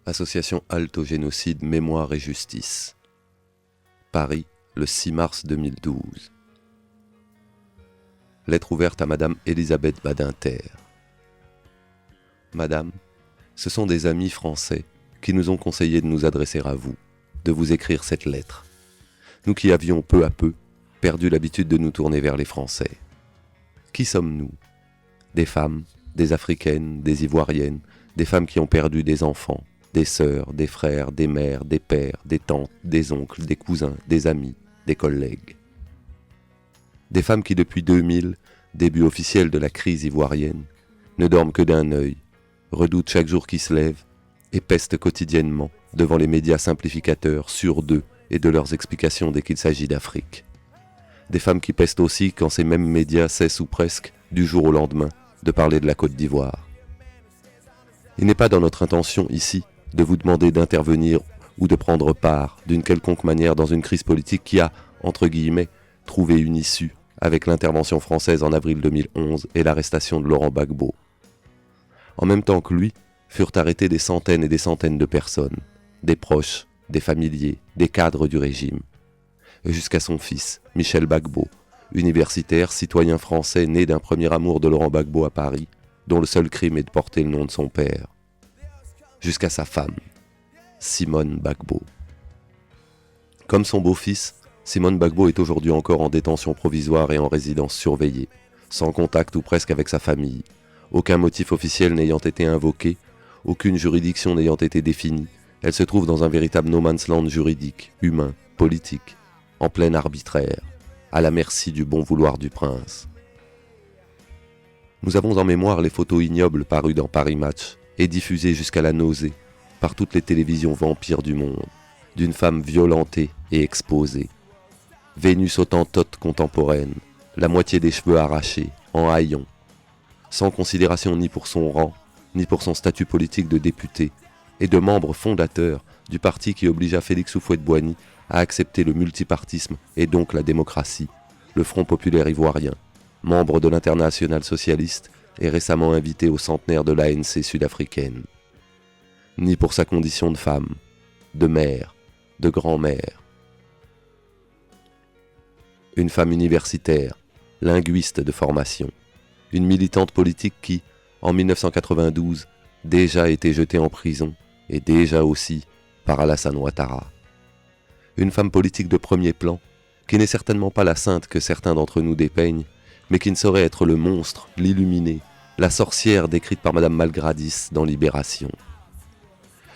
Association Halte au génocide, mémoire et justice. Paris, le 6 mars 2012. Lettre ouverte à Madame Elisabeth Badinter. Madame, ce sont des amis français qui nous ont conseillé de nous adresser à vous, de vous écrire cette lettre. Nous qui avions peu à peu perdu l'habitude de nous tourner vers les Français. Qui sommes-nous ? Des femmes, des Africaines, des Ivoiriennes, des femmes qui ont perdu des enfants, des sœurs, des frères, des mères, des pères, des tantes, des oncles, des cousins, des amis, des collègues. Des femmes qui depuis 2000, début officiel de la crise ivoirienne, ne dorment que d'un œil, redoutent chaque jour qui se lève et pestent quotidiennement devant les médias simplificateurs sûrs d'eux et de leurs explications dès qu'il s'agit d'Afrique. Des femmes qui pestent aussi quand ces mêmes médias cessent ou presque, du jour au lendemain, de parler de la Côte d'Ivoire. Il n'est pas dans notre intention ici de vous demander d'intervenir ou de prendre part d'une quelconque manière dans une crise politique qui a, entre guillemets, trouvé une issue avec l'intervention française en avril 2011 et l'arrestation de Laurent Gbagbo. En même temps que lui, furent arrêtés des centaines et des centaines de personnes, des proches, des familiers, des cadres du régime, jusqu'à son fils, Michel Gbagbo, universitaire, citoyen français né d'un premier amour de Laurent Gbagbo à Paris, dont le seul crime est de porter le nom de son père, jusqu'à sa femme, Simone Gbagbo. Comme son beau-fils, Simone Gbagbo est aujourd'hui encore en détention provisoire et en résidence surveillée, sans contact ou presque avec sa famille, aucun motif officiel n'ayant été invoqué, aucune juridiction n'ayant été définie. Elle se trouve dans un véritable no man's land juridique, humain, politique, en plein arbitraire, à la merci du bon vouloir du prince. Nous avons en mémoire les photos ignobles parues dans Paris Match et diffusées jusqu'à la nausée par toutes les télévisions vampires du monde, d'une femme violentée et exposée. Vénus hottentote contemporaine, la moitié des cheveux arrachés, en haillons, sans considération ni pour son rang, ni pour son statut politique de député, et de membre fondateur du parti qui obligea Félix Houphouët-Boigny à accepter le multipartisme et donc la démocratie, le Front populaire ivoirien, membre de l'Internationale socialiste et récemment invité au centenaire de l'ANC sud-africaine. Ni pour sa condition de femme, de mère, de grand-mère. Une femme universitaire, linguiste de formation, une militante politique qui, en 1992, déjà était jetée en prison et déjà aussi par Alassane Ouattara. Une femme politique de premier plan, qui n'est certainement pas la sainte que certains d'entre nous dépeignent, mais qui ne saurait être le monstre, l'illuminé, la sorcière décrite par Madame Malgradis dans Libération.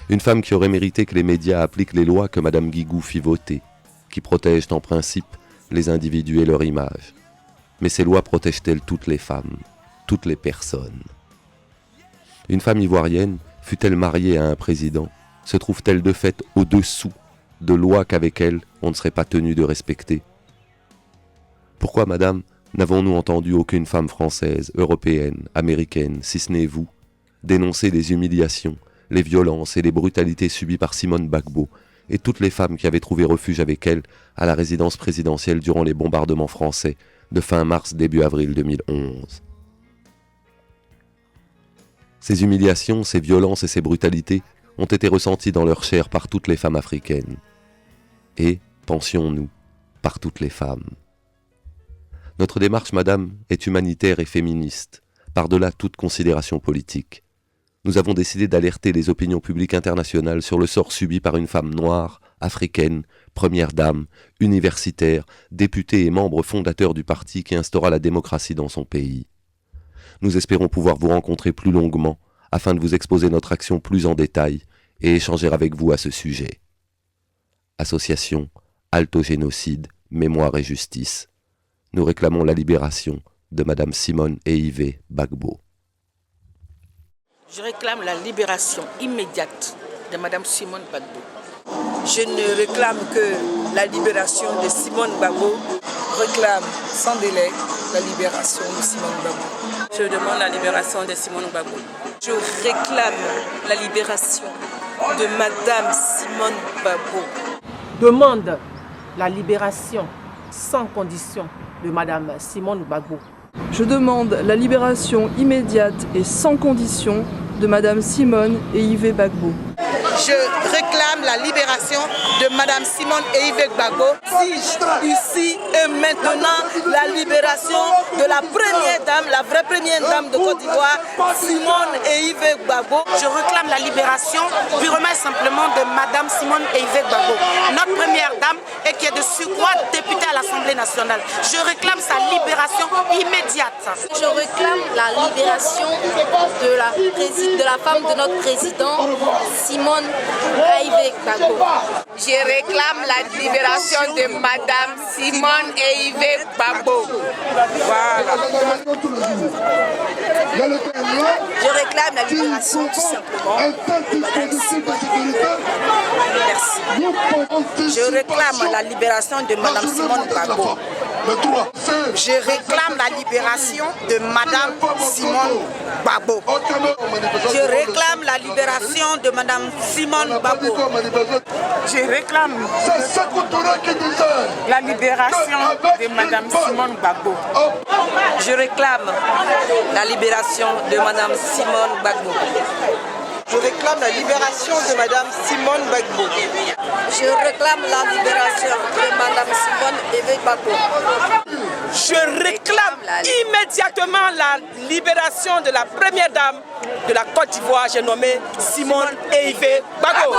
Une femme qui aurait mérité que les médias appliquent les lois que Madame Guigou fit voter, qui protègent en principe les individus et leur image. Mais ces lois protègent-elles toutes les femmes, toutes les personnes ? Une femme ivoirienne, fut-elle mariée à un président, se trouve-t-elle de fait au-dessous de lois qu'avec elle, on ne serait pas tenu de respecter ? Pourquoi, madame, n'avons-nous entendu aucune femme française, européenne, américaine, si ce n'est vous, dénoncer les humiliations, les violences et les brutalités subies par Simone Gbagbo et toutes les femmes qui avaient trouvé refuge avec elle à la résidence présidentielle durant les bombardements français de fin mars début avril 2011. Ces humiliations, ces violences et ces brutalités ont été ressenties dans leur chair par toutes les femmes africaines. Et, pensions-nous, par toutes les femmes. Notre démarche, madame, est humanitaire et féministe, par-delà toute considération politique. Nous avons décidé d'alerter les opinions publiques internationales sur le sort subi par une femme noire, africaine, première dame, universitaire, députée et membre fondateur du parti qui instaura la démocratie dans son pays. Nous espérons pouvoir vous rencontrer plus longuement afin de vous exposer notre action plus en détail et échanger avec vous à ce sujet. Association Halte au génocide, mémoire et justice. Nous réclamons la libération de Madame Simone et Yves Gbagbo. Je réclame la libération immédiate de Madame Simone Gbagbo. Je ne réclame que la libération de Simone Gbagbo. Réclame sans délai la libération de Simone Gbagbo. Je demande la libération de Simone Gbagbo. Je réclame la libération de Madame Simone Gbagbo. Demande la libération sans condition de Madame Simone Gbagbo. Je demande la libération immédiate et sans condition de Madame Simone et Yves Gbagbo. Je réclame la libération de Madame Simone et Yves Gbagbo. Ici et maintenant, la libération de la première dame, la vraie première dame de Côte d'Ivoire, Simone et Yves Gbagbo. Je réclame la libération purement et simplement de Madame Simone et Yves Gbagbo, notre première dame et qui est de surcroît députée à l'Assemblée nationale. Je réclame sa libération immédiate. Je réclame la libération de la femme de notre président, Simone Yves Gbagbo. Je réclame la libération de Madame Simone et Yves Gbagbo. Voilà. Je réclame la libération tout simplement de Madame Simone. Merci. Je réclame la libération de Madame Simone Gbagbo. Je réclame la libération de Madame Simone Gbagbo. Je réclame la libération de Madame Simone Gbagbo. Je réclame la libération de Madame Simone Gbagbo. Je réclame la libération de Madame Simone Gbagbo. Je réclame la libération de Madame Simone Gbagbo. Je réclame la libération de Madame Simone Yves Gbagbo. Je réclame immédiatement la libération de la première dame de la Côte d'Ivoire, j'ai nommé Simone et Yves Gbagbo.